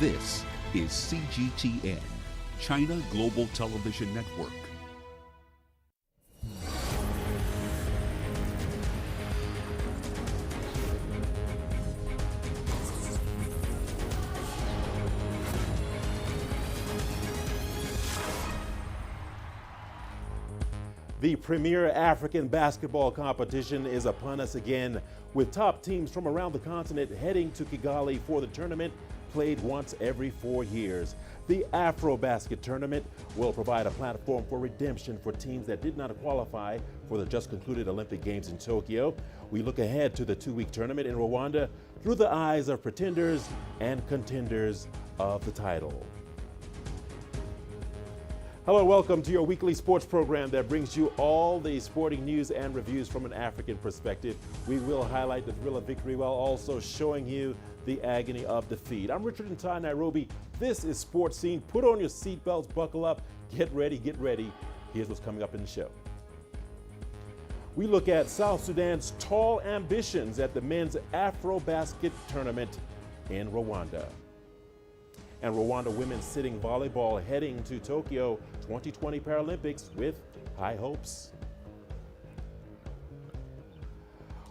This is CGTN, China Global Television Network. The premier African basketball competition is upon us again, with top teams from around the continent heading to Kigali for the tournament played once every 4 years. The AfroBasket tournament will provide a platform for redemption for teams that did not qualify for the just concluded Olympic Games in Tokyo. We look ahead to the two-week tournament in Rwanda through the eyes of pretenders and contenders of the title. Hello, welcome to your weekly sports program that brings you all the sporting news and reviews from an African perspective. We will highlight the thrill of victory while also showing you the agony of defeat. I'm Richard Nta, Nairobi. This is Sports Scene. Put on your seatbelts, buckle up, get ready, get ready. Here's what's coming up in the show. We look at South Sudan's tall ambitions at the men's AfroBasket tournament in Rwanda. And Rwanda women's sitting volleyball heading to Tokyo 2020 Paralympics with high hopes.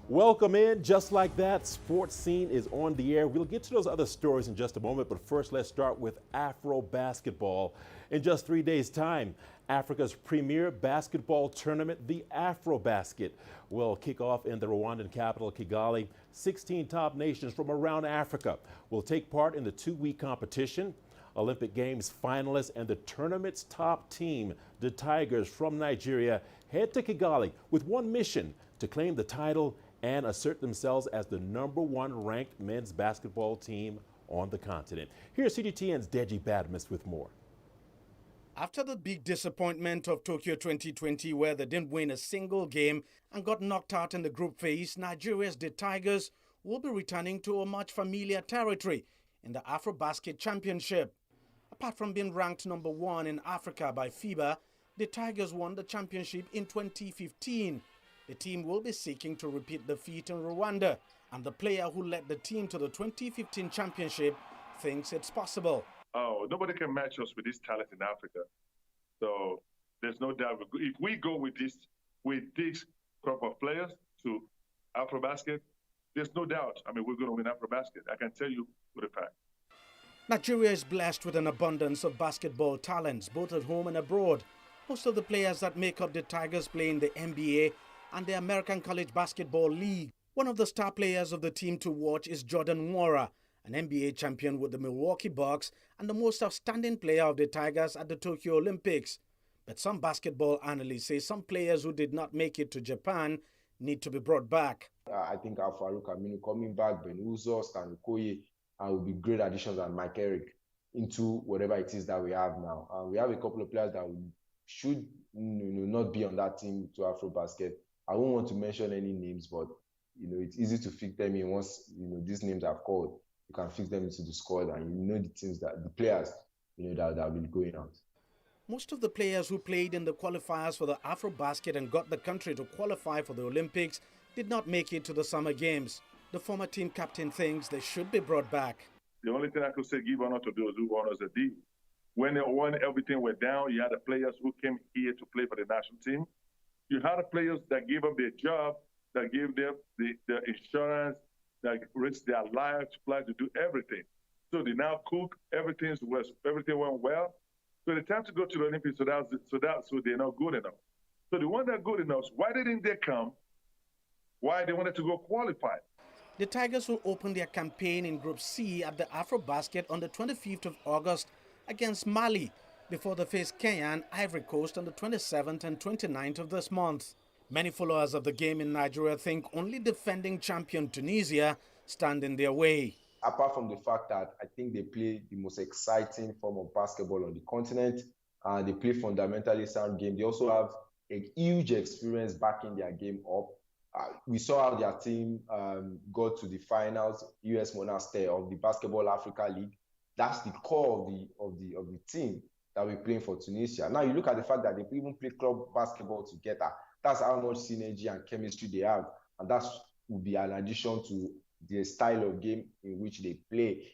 Welcome in. Just like that, Sports Scene is on the air. We'll get to those other stories in just a moment, but first let's start with Afro basketball. In just 3 days' time, Africa's premier basketball tournament, the AfroBasket, will kick off in the Rwandan capital, Kigali. 16 top nations from around Africa will take part in the two-week competition. Olympic Games finalists and the tournament's top team, the Tigers from Nigeria, head to Kigali with one mission: to claim the title and assert themselves as the #1 ranked men's basketball team on the continent. Here's CGTN's Deji Badmus with more. After the big disappointment of Tokyo 2020, where they didn't win a single game and got knocked out in the group phase, Nigeria's The Tigers will be returning to a much familiar territory in the AfroBasket Championship. Apart from being ranked #1 in Africa by FIBA, the Tigers won the championship in 2015. The team will be seeking to repeat the feat in Rwanda, and the player who led the team to the 2015 championship thinks it's possible. Oh, nobody can match us with this talent in Africa. So there's no doubt. If we go with this crop of players to AfroBasket, there's no doubt. I mean, we're going to win AfroBasket. I can tell you with a fact. Nigeria is blessed with an abundance of basketball talents, both at home and abroad. Most of the players that make up the Tigers play in the NBA and the American College Basketball League. One of the star players of the team to watch is Jordan Nwora, an NBA champion with the Milwaukee Bucks and the most outstanding player of the Tigers at the Tokyo Olympics. But some basketball analysts say some players who did not make it to Japan need to be brought back. I think Alfaru Kaminu coming back, Ben Uzo, Stan Okoye, will be great additions, and Mike Eric into whatever it is that we have now. We have a couple of players that should not be on that team to AfroBasket. I won't want to mention any names, but it's easy to fix them in once these names are called. You can fix them into the squad, and the teams the players that will be going out. Most of the players who played in the qualifiers for the AfroBasket and got the country to qualify for the Olympics did not make it to the Summer Games. The former team captain thinks they should be brought back. The only thing I could say, give honor to those who honors the deed. When everything went down, you had the players who came here to play for the national team. You had the players that gave up their job, that gave them the insurance, that risked their lives to do everything. So they now cook, everything went well. So the time to go to the Olympics, so they're not good enough. So the ones that are good enough, why didn't they come? Why they wanted to go qualify? The Tigers will open their campaign in Group C at the AfroBasket on the 25th of August against Mali, before they face Kenya and Ivory Coast on the 27th and 29th of this month. Many followers of the game in Nigeria think only defending champion Tunisia stand in their way. Apart from the fact that I think they play the most exciting form of basketball on the continent, and they play fundamentally sound game. They also have a huge experience backing their game up. We saw how their team got to the finals, US Monarchs of the Basketball Africa League. That's the core of the team that we're playing for Tunisia. Now you look at the fact that they even play club basketball together. That's how much synergy and chemistry they have, and that will be an addition to the style of game in which they play.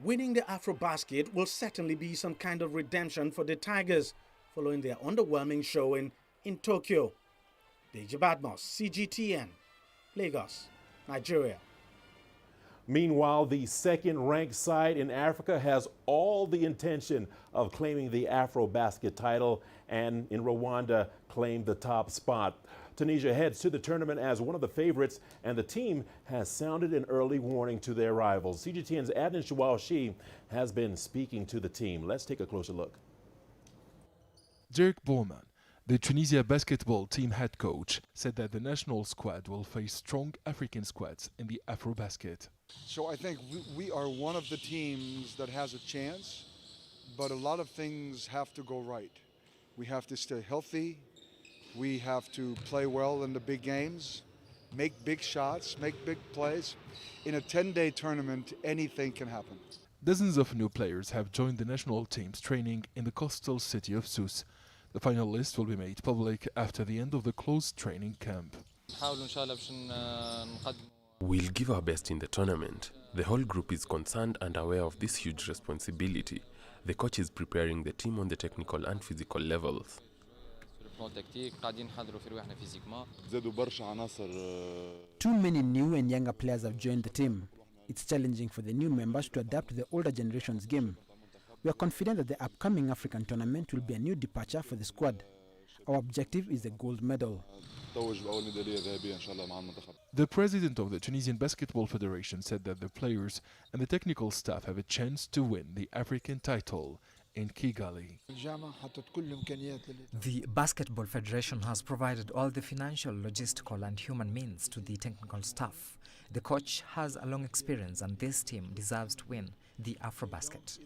Winning the AfroBasket will certainly be some kind of redemption for the Tigers following their underwhelming showing in Tokyo. Deji Badmos, CGTN, Lagos, Nigeria. Meanwhile, the second-ranked side in Africa has all the intention of claiming the AfroBasket title and in Rwanda claimed the top spot. Tunisia heads to the tournament as one of the favorites, and the team has sounded an early warning to their rivals. CGTN's Adnan Shawashi has been speaking to the team. Let's take a closer look. Dirk Bormann, the Tunisia basketball team head coach, said that the national squad will face strong African squads in the AfroBasket. So I think we are one of the teams that has a chance, but a lot of things have to go right. We have to stay healthy. We have to play well in the big games, make big shots, make big plays. In a 10-day tournament, anything can happen. Dozens of new players have joined the national team's training in the coastal city of Sousse. The final list will be made public after the end of the closed training camp. We'll give our best in the tournament. The whole group is concerned and aware of this huge responsibility. The coach is preparing the team on the technical and physical levels. Too many new and younger players have joined the team. It's challenging for the new members to adapt to the older generation's game. We are confident that the upcoming African tournament will be a new departure for the squad. Our objective is a gold medal. The president of the Tunisian Basketball Federation said that the players and the technical staff have a chance to win the African title in Kigali. The Basketball Federation has provided all the financial, logistical and human means to the technical staff. The coach has a long experience and this team deserves to win the AfroBasket.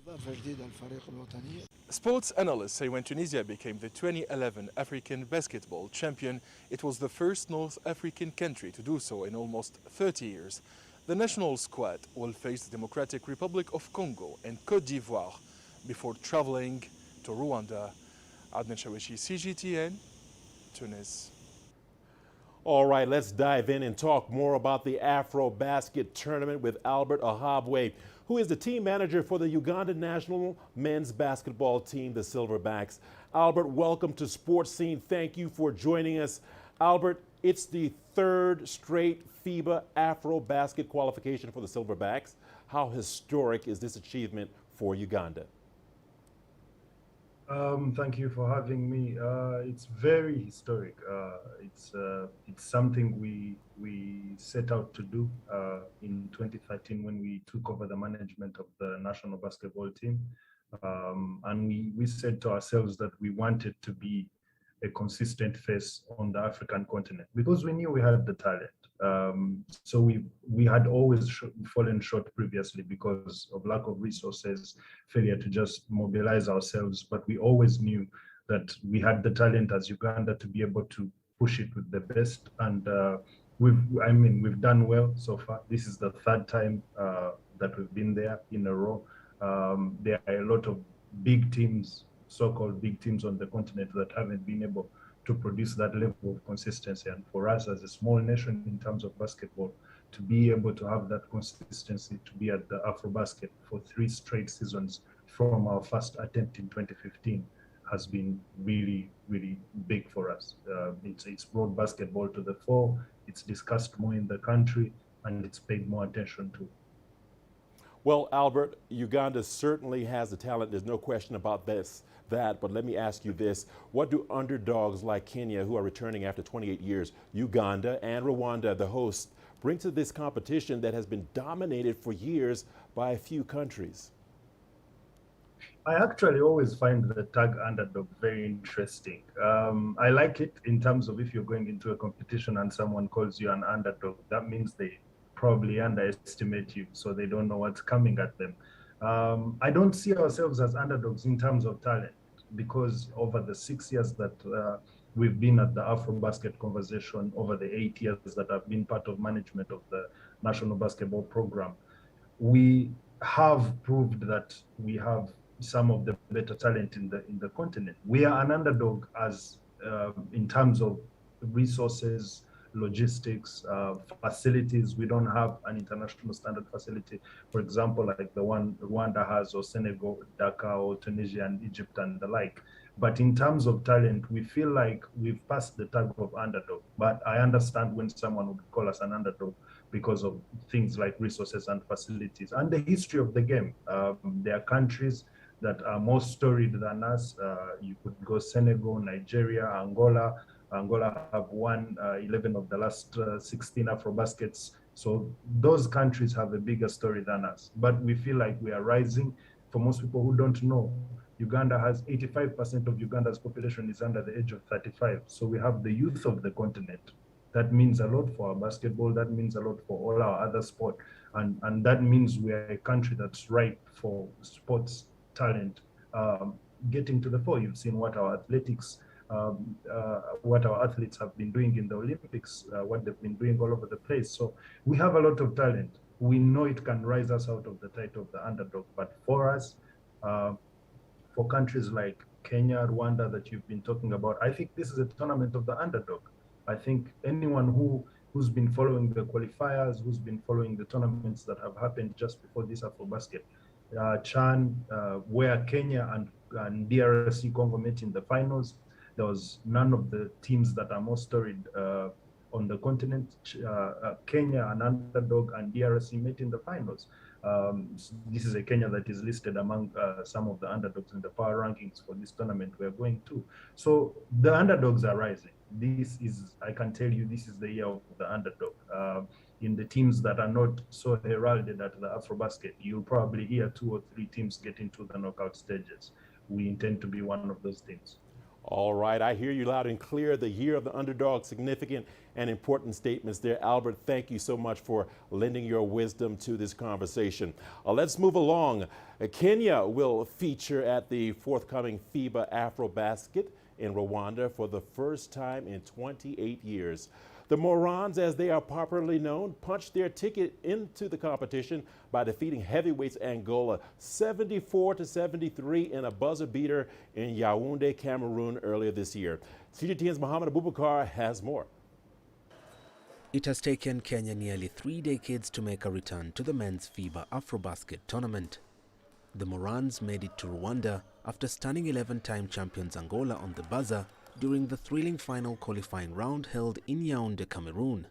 Sports analysts say when Tunisia became the 2011 African basketball champion, it was the first North African country to do so in almost 30 years. The national squad will face the Democratic Republic of Congo and Côte d'Ivoire before traveling to Rwanda. Adnan Shawashi, CGTN, Tunis. All right, let's dive in and talk more about the AfroBasket tournament with Albert Ahabwe, who is the team manager for the Uganda national men's basketball team, the Silverbacks. Albert, welcome to Sports Scene. Thank you for joining us. Albert, it's the third straight FIBA AfroBasket qualification for the Silverbacks. How historic is this achievement for Uganda? Thank you for having me. It's very historic. It's something we set out to do in 2013 when we took over the management of the national basketball team. And we said to ourselves that we wanted to be a consistent face on the African continent because we knew we had the talent. So we had always fallen short previously because of lack of resources, failure to just mobilize ourselves. But we always knew that we had the talent as Uganda to be able to push it with the best. And we've done well so far. This is the third time that we've been there in a row. There are a lot of big teams, so-called big teams on the continent that haven't been able to produce that level of consistency. And for us as a small nation in terms of basketball, to be able to have that consistency, to be at the AfroBasket for 3 straight seasons from our first attempt in 2015 has been really, really big for us. It's brought basketball to the fore, it's discussed more in the country, and it's paid more attention to. Well, Albert, Uganda certainly has the talent. There's no question about that. But let me ask you this. What do underdogs like Kenya, who are returning after 28 years, Uganda and Rwanda, the hosts, bring to this competition that has been dominated for years by a few countries? I actually always find the tag underdog very interesting. I like it in terms of if you're going into a competition and someone calls you an underdog, that means they probably underestimate you, so they don't know what's coming at them. I don't see ourselves as underdogs in terms of talent because over the 6 years that we've been at the AfroBasket conversation, over the 8 years that I've been part of management of the national basketball program, we have proved that we have some of the better talent in the continent. We are an underdog as in terms of resources, logistics, facilities. We don't have an international standard facility, for example, like the one Rwanda has, or Senegal, Dakar, or Tunisia and Egypt and the like. But in terms of talent, we feel like we've passed the tag of underdog. But I understand when someone would call us an underdog because of things like resources and facilities and the history of the game. There are countries that are more storied than us. You could go Senegal, Nigeria, Angola. Angola have won 11 of the last 16 AfroBaskets. So those countries have a bigger story than us. But we feel like we are rising. For most people who don't know, Uganda has 85% of Uganda's population is under the age of 35. So we have the youth of the continent. That means a lot for our basketball. That means a lot for all our other sport. And that means we are a country that's ripe for sports talent getting to the fore. You've seen what our athletics, what our athletes have been doing in the Olympics, what they've been doing all over the place. So we have a lot of talent. We know it can rise us out of the title of the underdog. But for us, for countries like Kenya, Rwanda that you've been talking about, I think this is a tournament of the underdog. I think anyone who's been following the qualifiers, who's been following the tournaments that have happened just before this AfroBasket, Chan, where Kenya and DRC Congo met in the finals, there was none of the teams that are more storied on the continent. Kenya, an underdog, and DRC met in the finals. This is a Kenya that is listed among some of the underdogs in the power rankings for this tournament we're going to. So the underdogs are rising. This is, I can tell you, this is the year of the underdog. In the teams that are not so heralded at the AfroBasket, you'll probably hear 2 or 3 teams get into the knockout stages. We intend to be one of those teams. All right, I hear you loud and clear. The year of the underdog, significant and important statements there. Albert, thank you so much for lending your wisdom to this conversation. Let's move along. Kenya will feature at the forthcoming FIBA AfroBasket in Rwanda for the first time in 28 years. The Morans, as they are popularly known, punched their ticket into the competition by defeating heavyweights Angola 74-73 in a buzzer beater in Yaoundé, Cameroon earlier this year. CGTN's Mohamed Abubakar has more. It has taken Kenya nearly 3 decades to make a return to the men's FIBA AfroBasket tournament. The Morans made it to Rwanda after stunning 11-time champions Angola on the buzzer during the thrilling final qualifying round held in Yaoundé, Cameroon.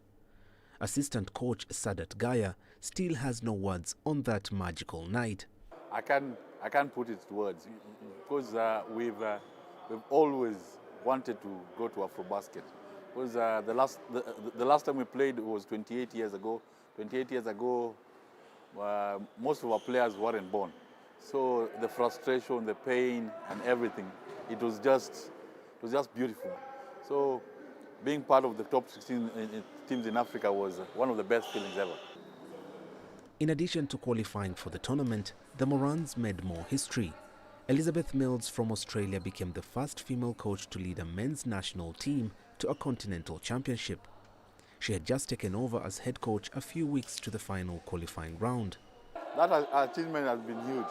Assistant coach Sadat Gaya still has no words on that magical night. I can't put it to words because we've always wanted to go to AfroBasket. Because the last time we played was 28 years ago. 28 years ago, most of our players weren't born. So the frustration, the pain, and everything, it was just beautiful. So being part of the top 16 teams in Africa was one of the best feelings ever. In addition to qualifying for the tournament, the Morans made more history. Elizabeth Mills from Australia became the first female coach to lead a men's national team to a continental championship. She had just taken over as head coach a few weeks to the final qualifying round. That achievement has been huge.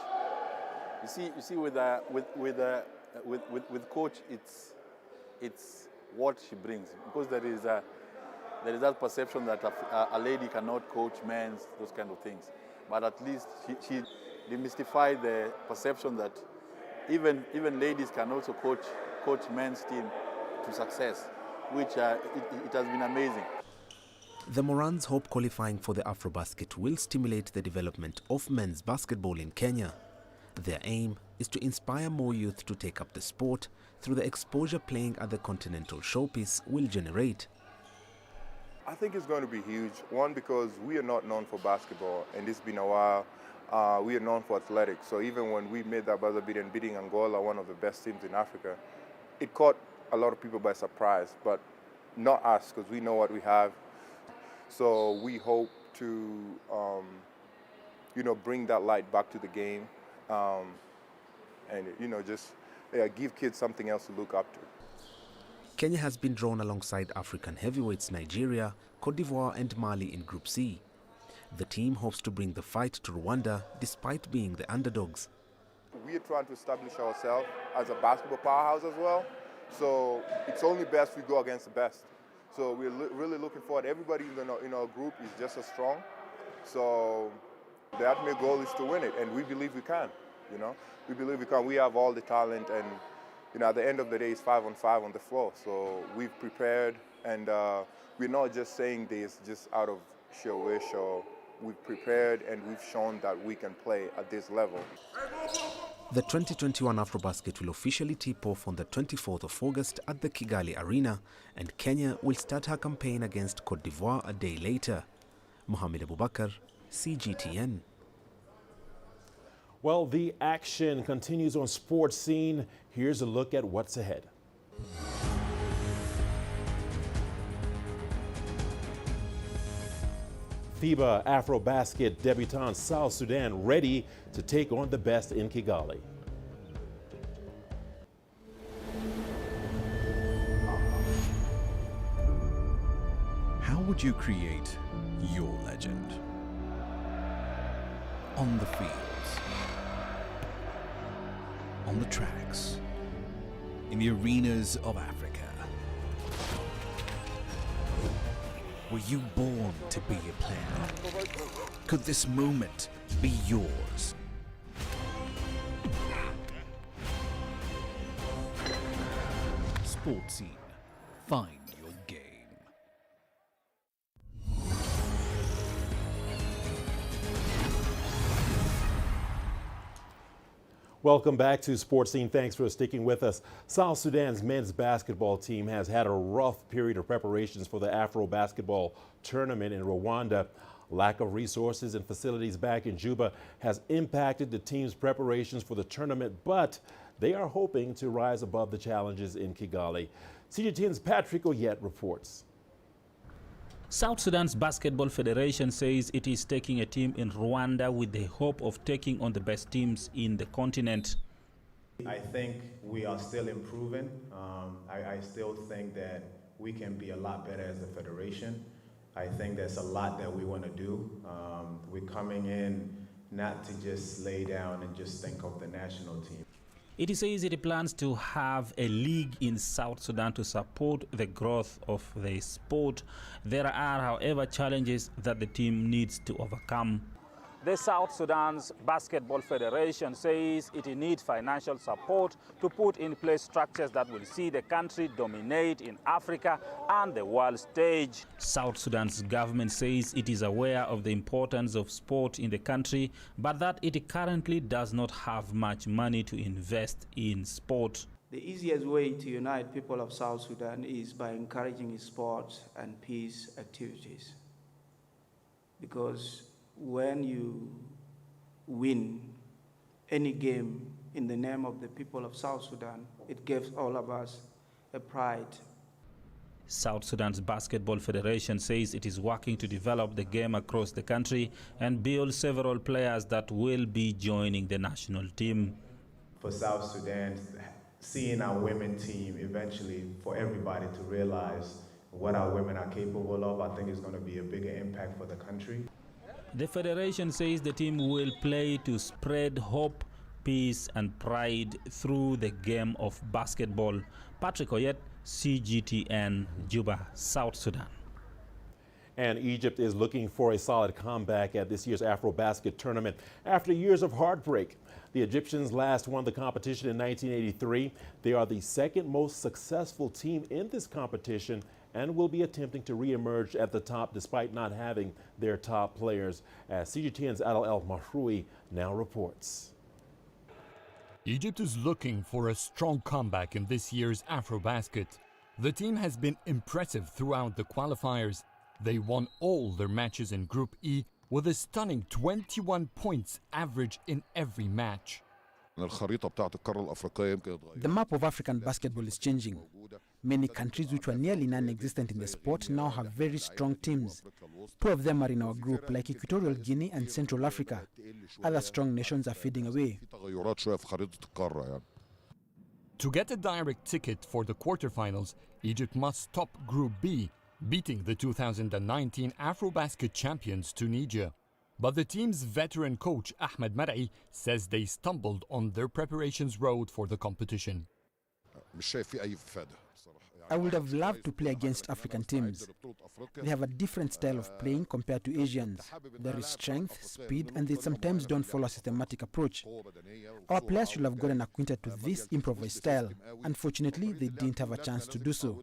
You see, with coach, it's what she brings, because there is that perception that a lady cannot coach men's, those kind of things. But at least she demystified the perception that even ladies can also coach men's team to success, which it has been amazing. The Morans hope qualifying for the AfroBasket will stimulate the development of men's basketball in Kenya. Their aim is to inspire more youth to take up the sport through the exposure playing at the continental showpiece will generate. I think it's going to be huge. One, because we are not known for basketball, and it's been a while. We are known for athletics. So even when we made that buzzer beater and beating Angola, one of the best teams in Africa, it caught a lot of people by surprise, but not us, because we know what we have. So we hope to, bring that light back to the game, and just give kids something else to look up to. Kenya has been drawn alongside African heavyweights Nigeria, Cote d'Ivoire and Mali in Group C. The team hopes to bring the fight to Rwanda despite being the underdogs. We are trying to establish ourselves as a basketball powerhouse as well. So it's only best we go against the best. So we're really looking forward. Everybody in our group is just as strong. So the ultimate goal is to win it, and we believe we can. We believe we can. We have all the talent, and at the end of the day, it's 5-on-5 on the floor. So we've prepared, and we're not just saying this just out of sheer wish. Or we've prepared, and we've shown that we can play at this level. The 2021 AfroBasket will officially tip off on the 24th of August at the Kigali Arena, and Kenya will start her campaign against Cote d'Ivoire a day later. Mohamed Abubakar, CGTN. Well, the action continues on Sports Scene. Here's a look at what's ahead. FIBA AfroBasket debutante South Sudan ready to take on the best in Kigali. How would you create your legend? On the fields, on the tracks, in the arenas of Africa. Were you born to be a player? Could this moment be yours? Sports Scene. Find your game. Welcome back to Sports Scene. Thanks for sticking with us. South Sudan's men's basketball team has had a rough period of preparations for the AfroBasketball tournament in Rwanda. Lack of resources and facilities back in Juba has impacted the team's preparations for the tournament, but they are hoping to rise above the challenges in Kigali. CGTN's Patrick Oyet reports. South Sudan's Basketball Federation says it is taking a team in Rwanda with the hope of taking on the best teams in the continent. I think we are still improving. I still think that we can be a lot better as a federation. I think there's a lot that we want to do. We're coming in not to just lay down and just think of the national team. It says it plans to have a league in South Sudan to support the growth of the sport. There are, however, challenges that the team needs to overcome. The South Sudan's Basketball Federation says it needs financial support to put in place structures that will see the country dominate in Africa and the world stage. South Sudan's government says it is aware of the importance of sport in the country, but that it currently does not have much money to invest in sport. The easiest way to unite people of South Sudan is by encouraging sports and peace activities. Because when you win any game in the name of the people of South Sudan, it gives all of us a pride. South Sudan's Basketball Federation says it is working to develop the game across the country and build several players that will be joining the national team. For South Sudan, seeing our women team eventually, for everybody to realize what our women are capable of, I think is going to be a bigger impact for the country. The federation says the team will play to spread hope, peace and pride through the game of basketball. Patrick Oyet, CGTN, Juba, South Sudan. And Egypt is looking for a solid comeback at this year's AfroBasket tournament. After years of heartbreak, the Egyptians last won the competition in 1983. They are the second most successful team in this competition and will be attempting to re-emerge at the top despite not having their top players, as CGTN's Adel El Mahroui now reports. Egypt is looking for a strong comeback in this year's AfroBasket. The team has been impressive throughout the qualifiers. They won all their matches in Group E with a stunning 21 points average in every match. The map of African basketball is changing. Many countries which were nearly non-existent in the sport now have very strong teams. Two of them are in our group, like Equatorial Guinea and Central Africa. Other strong nations are fading away. To get a direct ticket for the quarterfinals, Egypt must top Group B, beating the 2019 AfroBasket champions Tunisia. But the team's veteran coach Ahmed Mar'i says they stumbled on their preparations road for the competition. I would have loved to play against African teams. They have a different style of playing compared to Asians. There is strength, speed, and they sometimes don't follow a systematic approach. Our players should have gotten acquainted to this improvised style. Unfortunately, they didn't have a chance to do so.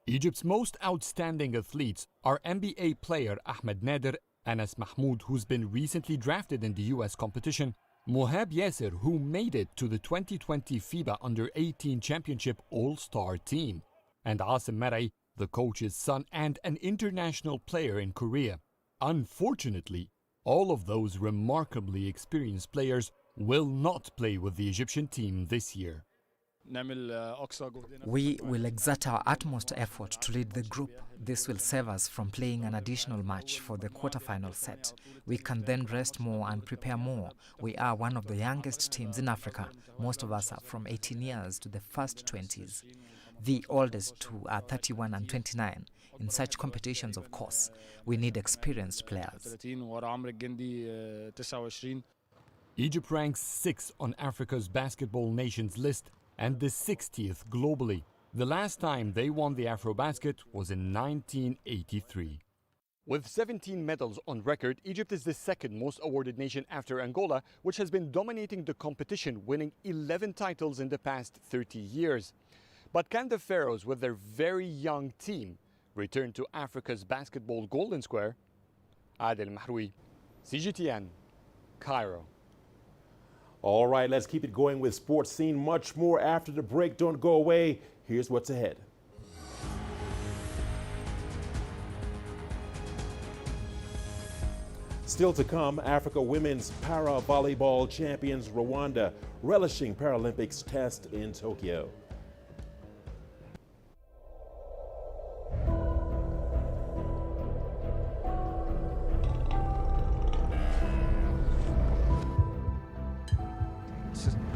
Egypt's most outstanding athletes are NBA player Ahmed Nader, Anas Mahmoud, who's been recently drafted in the US competition, Mohab Yasser, who made it to the 2020 FIBA Under-18 Championship All-Star team, and Asim Marai, the coach's son and an international player in Korea. Unfortunately, all of those remarkably experienced players will not play with the Egyptian team this year. We will exert our utmost effort to lead the group. This will save us from playing an additional match for the quarterfinal set. We can then rest more and prepare more. We are one of the youngest teams in Africa. Most of us are from 18 years to the first 20s. The oldest two are 31 and 29. In such competitions, of course, we need experienced players. Egypt ranks 6th on Africa's basketball nations list and the 60th globally. The last time they won the AfroBasket was in 1983. With 17 medals on record, Egypt is the second most awarded nation after Angola, which has been dominating the competition, winning 11 titles in the past 30 years. But can the Pharaohs, with their very young team, return to Africa's basketball golden square? Adel Mahroui, CGTN, Cairo. All right, let's keep it going with Sports Scene. Much more after the break. Don't go away. Here's what's ahead. Still to come, Africa women's para-volleyball champions Rwanda relishing Paralympics test in Tokyo.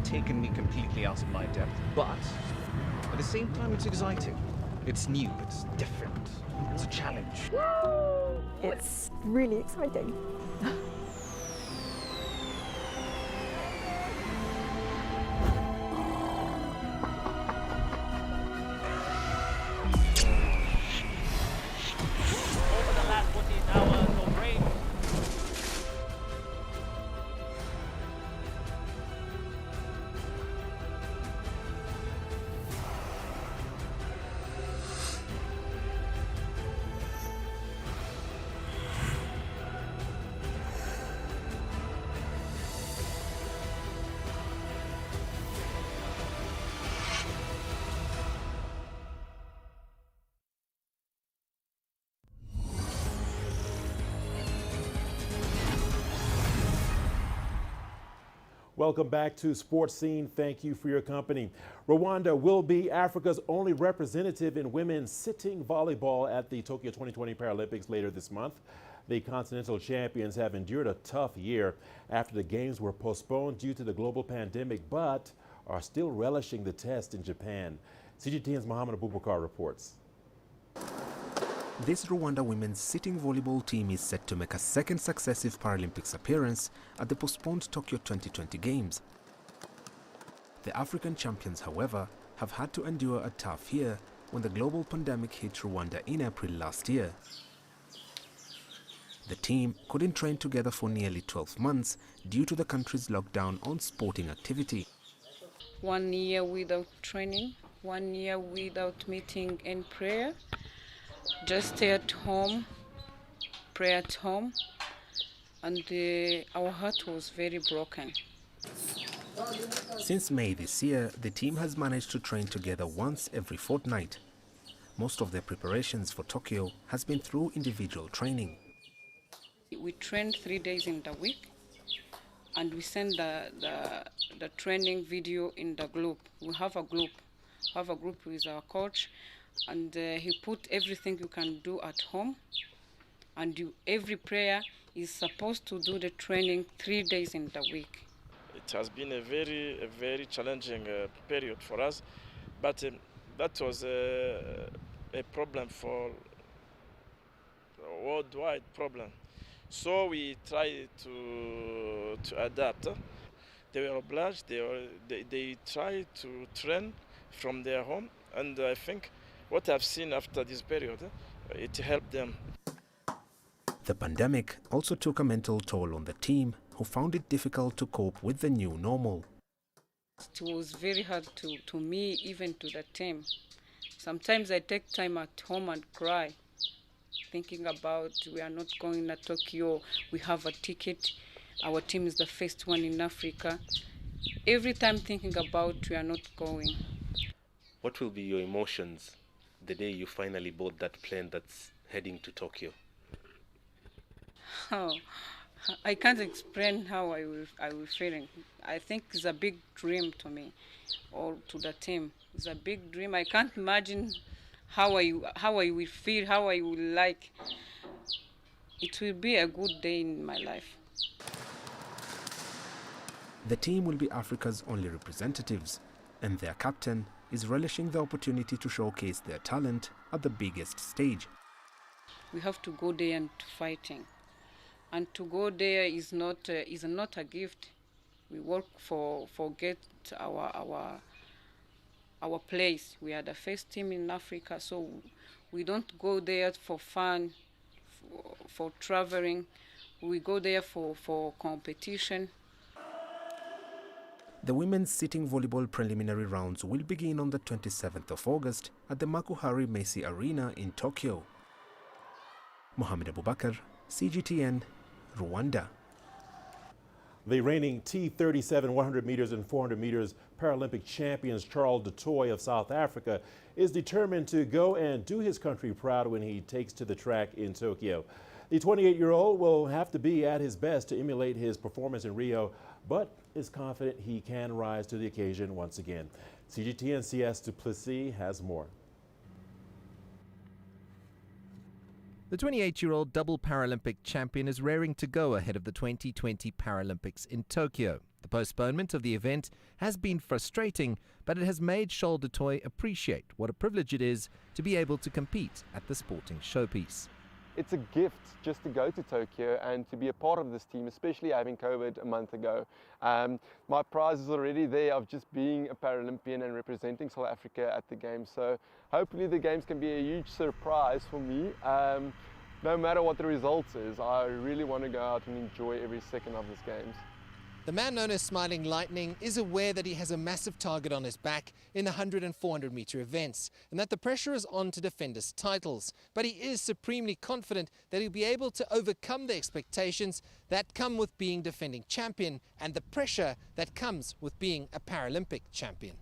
Taken me completely out of my depth, but at the same time it's exciting. It's new, it's different, it's a challenge. It's really exciting. Welcome back to Sports Scene. Thank you for your company. Rwanda will be Africa's only representative in women's sitting volleyball at the Tokyo 2020 Paralympics later this month. The continental champions have endured a tough year after the games were postponed due to the global pandemic, but are still relishing the test in Japan. CGTN's Mohammed Abubakar reports. This Rwanda women's sitting volleyball team is set to make a second successive Paralympics appearance at the postponed Tokyo 2020 Games. The African champions, however, have had to endure a tough year when the global pandemic hit Rwanda in April last year. The team couldn't train together for nearly 12 months due to the country's lockdown on sporting activity. 1 year without training, 1 year without meeting and prayer. Just stay at home, pray at home, and our heart was very broken. Since May this year, the team has managed to train together once every fortnight. Most of their preparations for Tokyo has been through individual training. We trained 3 days in the week, and we send the training video in the group. We have a group with our coach, and he put everything you can do at home, and every prayer is supposed to do the training 3 days in the week. It has been a very challenging period for us, but that was a problem for a worldwide problem. So we tried to adapt. They were obliged. They tried to train from their home, and I think what I've seen after this period, it helped them. The pandemic also took a mental toll on the team, who found it difficult to cope with the new normal. It was very hard to me, even to the team. Sometimes I take time at home and cry, thinking about we are not going to Tokyo, we have a ticket, our team is the first one in Africa. Every time thinking about we are not going. What will be your emotions the day you finally board that plane that's heading to Tokyo? Oh, I can't explain how I will feeling. I think it's a big dream to me, or to the team. It's a big dream. I can't imagine how I will feel, how I will like. It will be a good day in my life. The team will be Africa's only representatives, and their captain is relishing the opportunity to showcase their talent at the biggest stage. We have to go there and fighting. And to go there is not a gift. We work for get our place. We are the first team in Africa, so we don't go there for fun, for traveling. We go there for competition. The women's sitting volleyball preliminary rounds will begin on the 27th of August at the Makuhari Messi Arena in Tokyo. Mohamed Abubakar, CGTN, Rwanda. The reigning T37 100 meters and 400 meters Paralympic champions Charles Nta of South Africa is determined to go and do his country proud when he takes to the track in Tokyo. The 28-year-old will have to be at his best to emulate his performance in Rio, but is confident he can rise to the occasion once again. CGTN CS Duplessis has more. The 28-year-old double Paralympic champion is raring to go ahead of the 2020 Paralympics in Tokyo. The postponement of the event has been frustrating, but it has made Charles Nta appreciate what a privilege it is to be able to compete at the sporting showpiece. It's a gift just to go to Tokyo and to be a part of this team, especially having COVID a month ago. My prize is already there of just being a Paralympian and representing South Africa at the Games. So hopefully the Games can be a huge surprise for me. No matter what the results is, I really want to go out and enjoy every second of this Games. The man known as Smiling Lightning is aware that he has a massive target on his back in the 100 and 400 meter events, and that the pressure is on to defend his titles. But he is supremely confident that he'll be able to overcome the expectations that come with being defending champion and the pressure that comes with being a Paralympic champion.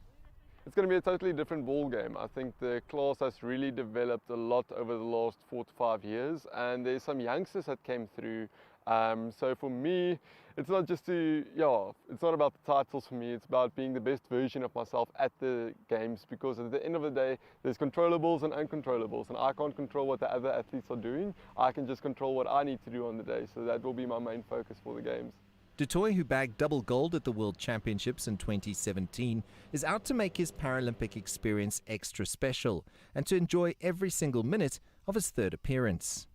It's going to be a totally different ball game. I think the class has really developed a lot over the last 4 to 5 years, and there's some youngsters that came through. So for me, it's not just it's not about the titles for me, it's about being the best version of myself at the Games, because at the end of the day, there's controllables and uncontrollables, and I can't control what the other athletes are doing. I can just control what I need to do on the day, so that will be my main focus for the Games. Nta, who bagged double gold at the World Championships in 2017, is out to make his Paralympic experience extra special and to enjoy every single minute of his third appearance.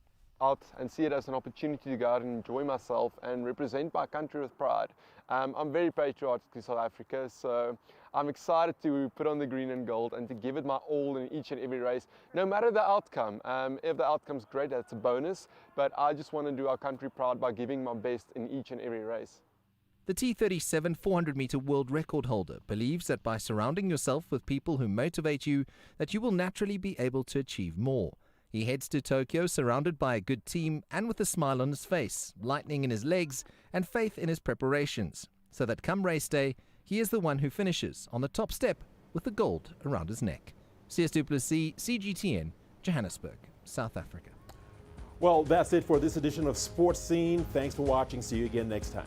Out and see it as an opportunity to go out and enjoy myself and represent my country with pride. I'm very patriotic to South Africa, so I'm excited to put on the green and gold and to give it my all in each and every race, no matter the outcome. If the outcome's great, that's a bonus, but I just want to do our country proud by giving my best in each and every race. The T37 400-meter world record holder believes that by surrounding yourself with people who motivate you, that you will naturally be able to achieve more. He heads to Tokyo surrounded by a good team and with a smile on his face, lightning in his legs and faith in his preparations, so that come race day, he is the one who finishes on the top step with the gold around his neck. CS Duplessis, CGTN, Johannesburg, South Africa. Well, that's it for this edition of Sports Scene. Thanks for watching. See you again next time.